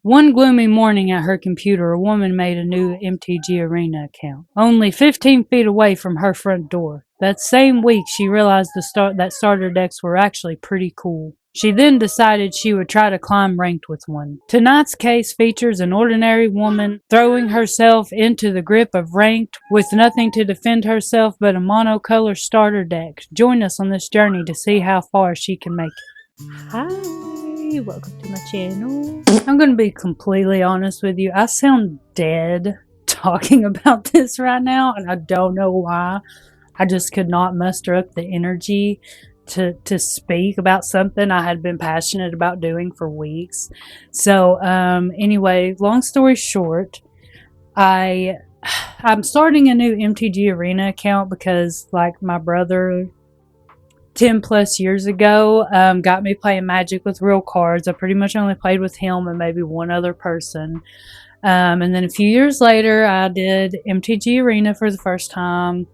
One gloomy morning at her computer, a woman made a new MTG Arena account, only 15 feet away from her front door. That same week, she realized that starter decks were actually pretty cool. She then decided she would try to climb ranked with one. Tonight's case features an ordinary woman throwing herself into the grip of ranked with nothing to defend herself but a monocolor starter deck. Join us on this journey to see how far she can make it. Hi, welcome to my channel. I'm going to be completely honest with you. I sound dead talking about this right now, and I don't know why. I just could not muster up the energy to speak about something I had been passionate about doing for weeks. So anyway, long story short, I'm starting a new MTG Arena account because like my brother 10 plus years ago got me playing Magic with real cards. I pretty much only played with him and maybe one other person. And then a few years later, I did MTG Arena for the first time.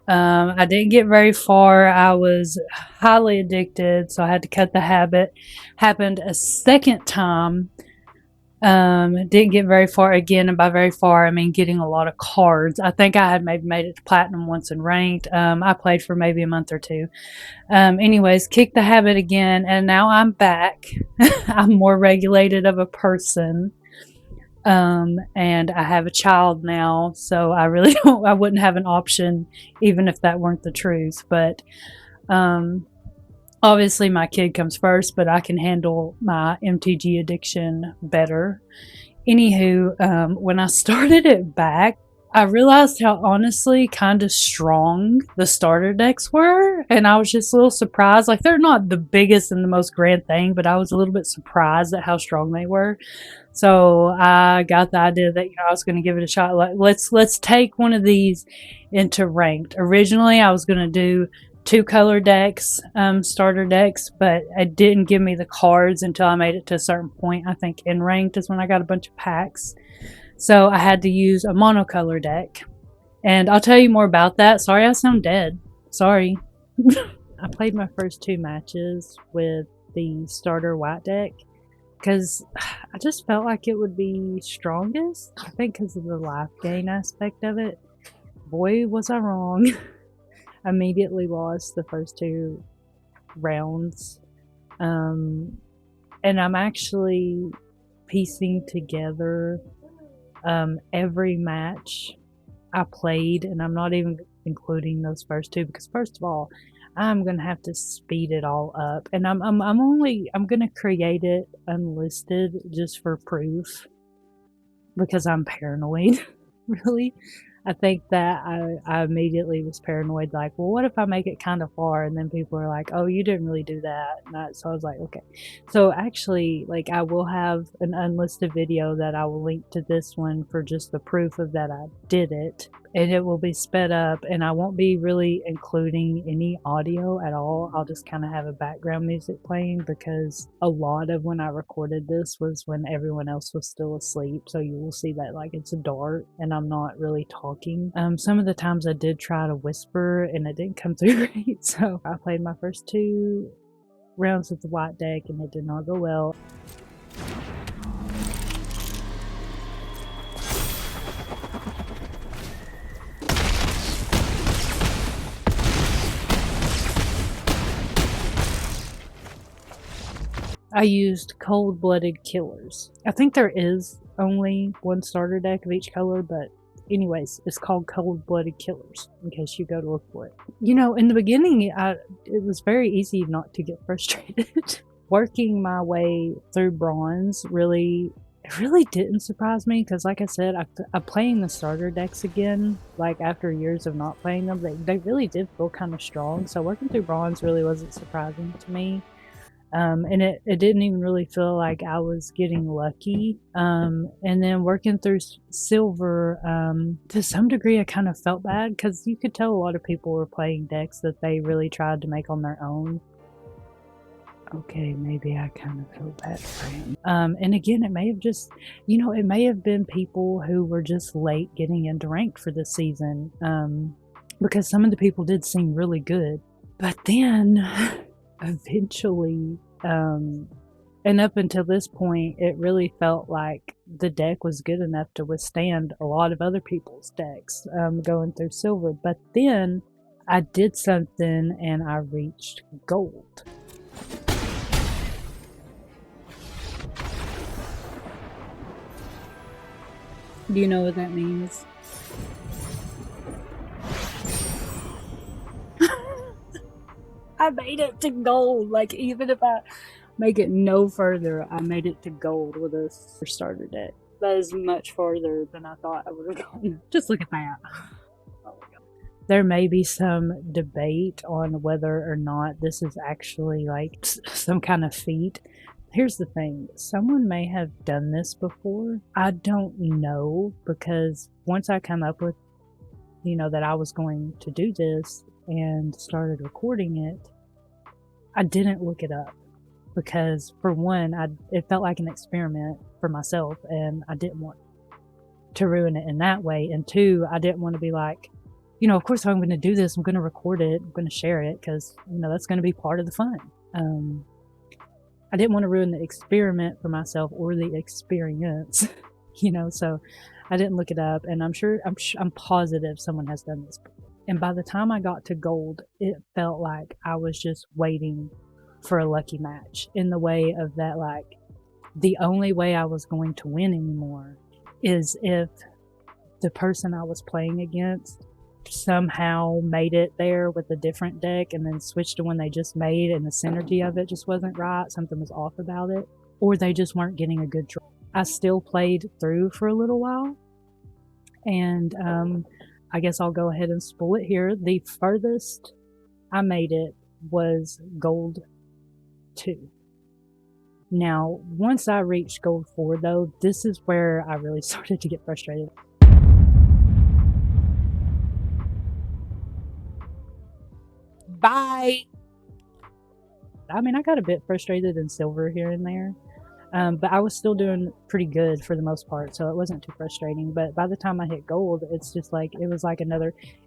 I didn't get very far. I was highly addicted, so I had to cut the habit. Happened a second time. Didn't get very far again, and by very far I mean getting a lot of cards. I think I had maybe made it to platinum once and ranked. I played for maybe a month or two. Anyways, kicked the habit again, and now I'm back. I'm more regulated of a person. And I have a child now, so I really I wouldn't have an option even if that weren't the truth. But obviously my kid comes first, but I can handle my MTG addiction better. Anywho, when I started it back, I realized how honestly kind of strong the starter decks were, and I was just a little surprised. Like, they're not the biggest and the most grand thing, but I was a little bit surprised at how strong they were. So I got the idea that I was going to give it a shot. Like, let's take one of these into ranked. Originally, I was going to do 2 color decks, starter decks, but it didn't give me the cards until I made it to a certain point. I think in ranked is when I got a bunch of packs. So I had to use a monocolor deck. And I'll tell you more about that. Sorry I sound dead. Sorry. I played my first 2 matches with the starter white deck because I just felt like it would be strongest. I think because of the life gain aspect of it. Boy, was I wrong. Immediately lost the first 2 rounds. And I'm actually piecing together every match I played, and I'm not even including those first 2 because first of all, I'm gonna have to speed it all up, and I'm gonna create it unlisted just for proof because I'm paranoid. Really, I think that I immediately was paranoid, like, well, what if I make it kind of far and then people are like, oh, you didn't really do that. So I was like, okay. So actually, like, I will have an unlisted video that I will link to this one for just the proof of that I did it. And it will be sped up, and I won't be really including any audio at all. I'll just kind of have a background music playing because a lot of when I recorded this was when everyone else was still asleep. So you will see that like it's dark and I'm not really talking. Some of the times I did try to whisper and it didn't come through great. So I played my first 2 rounds with the white deck and it did not go well. I used cold-blooded killers. I think there is only 1 starter deck of each color, but anyways, it's called cold-blooded killers in case you go to look for it. In the beginning, it was very easy not to get frustrated. Working my way through bronze really didn't surprise me because, like I said, I'm playing the starter decks again. Like, after years of not playing them, they really did feel kind of strong. So working through bronze really wasn't surprising to me. And it didn't even really feel like I was getting lucky. And then working through silver, to some degree I kind of felt bad because you could tell a lot of people were playing decks that they really tried to make on their own. Okay, maybe I kind of feel bad for him. And again, it may have just, it may have been people who were just late getting into ranked for this season. Because some of the people did seem really good. But then eventually And up until this point, it really felt like the deck was good enough to withstand a lot of other people's decks going through silver. But then I did something and I reached gold. Do you know what that means? I made it to gold. Like, even if I make it no further, I made it to gold with a starter deck. That is much farther than I thought I would have gone. Just look at that. There may be some debate on whether or not this is actually like some kind of feat. Here's the thing, someone may have done this before. I don't know, because once I come up with, that I was going to do this and started recording it, I didn't look it up because, for one, it felt like an experiment for myself and I didn't want to ruin it in that way. And two, I didn't want to be like, of course I'm going to do this, I'm going to record it, I'm going to share it, because, that's going to be part of the fun. I didn't want to ruin the experiment for myself or the experience, so I didn't look it up, and I'm positive someone has done this before. And by the time I got to gold, it felt like I was just waiting for a lucky match, in the way of that, like, the only way I was going to win anymore is if the person I was playing against somehow made it there with a different deck and then switched to one they just made, and the synergy of it just wasn't right, something was off about it, or they just weren't getting a good draw. I still played through for a little while, and I guess I'll go ahead and spoil it here. The furthest I made it was gold 2. Now, once I reached gold 4, though, this is where I really started to get frustrated. Bye! I mean, I got a bit frustrated in silver here and there, but I was still doing pretty good for the most part, so it wasn't too frustrating. But by the time I hit gold, it's just like, it was like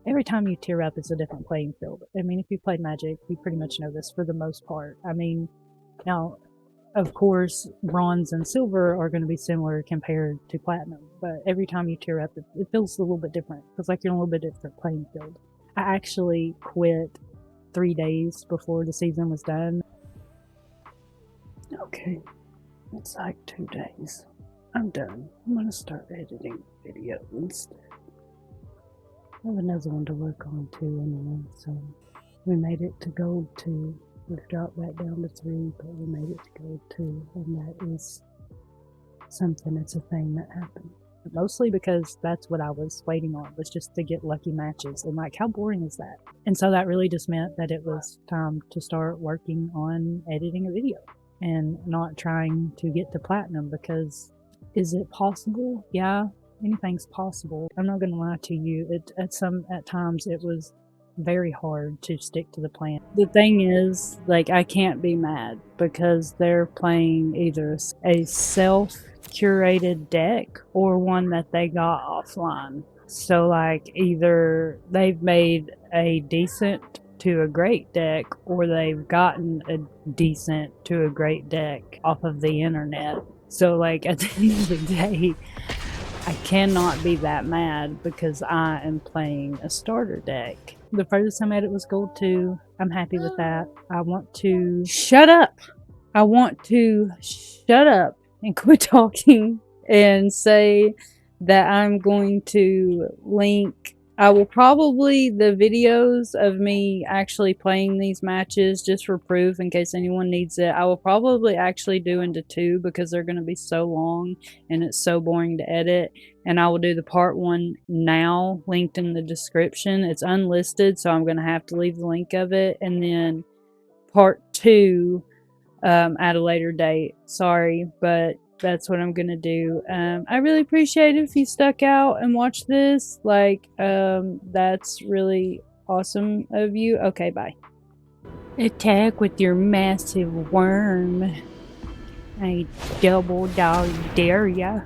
every time you tier up, it's a different playing field. I mean, if you played Magic, you pretty much know this for the most part. I mean, now, of course, bronze and silver are going to be similar compared to platinum, but every time you tier up, it feels a little bit different. It feels like you're in a little bit different playing field. I actually quit 3 days before the season was done. Okay, it's like 2 days. I'm done. I'm gonna start editing video instead. I have another one to work on too anyway, so we made it to gold 2. We've dropped back down to 3, but we made it to gold 2, and that is something, it's a thing that happened. Mostly because that's what I was waiting on, was just to get lucky matches, and like, how boring is that? And so that really just meant that it was time to start working on editing a video and not trying to get to platinum, because is it possible? Yeah, anything's possible. I'm not gonna lie to you, at times it was very hard to stick to the plan. The thing is, like, I can't be mad because they're playing either a self-curated deck or one that they got offline. So like, either they've made a decent to a great deck, or they've gotten a decent to a great deck off of the internet. So like, at the end of the day, I cannot be that mad because I am playing a starter deck. The furthest I made it was gold 2. I'm happy with that. I want to shut up. I want to shut up and quit talking and say that I'm going to link, I will probably, the videos of me actually playing these matches, just for proof in case anyone needs it, I will probably actually do into 2 because they're going to be so long and it's so boring to edit. And I will do the part 1 now, linked in the description. It's unlisted, so I'm going to have to leave the link of it. And then part 2 at a later date. Sorry, but that's what I'm gonna do. I really appreciate it if you stuck out and watched this. Like, that's really awesome of you. Okay, bye. Attack with your massive worm. I double dog dare ya.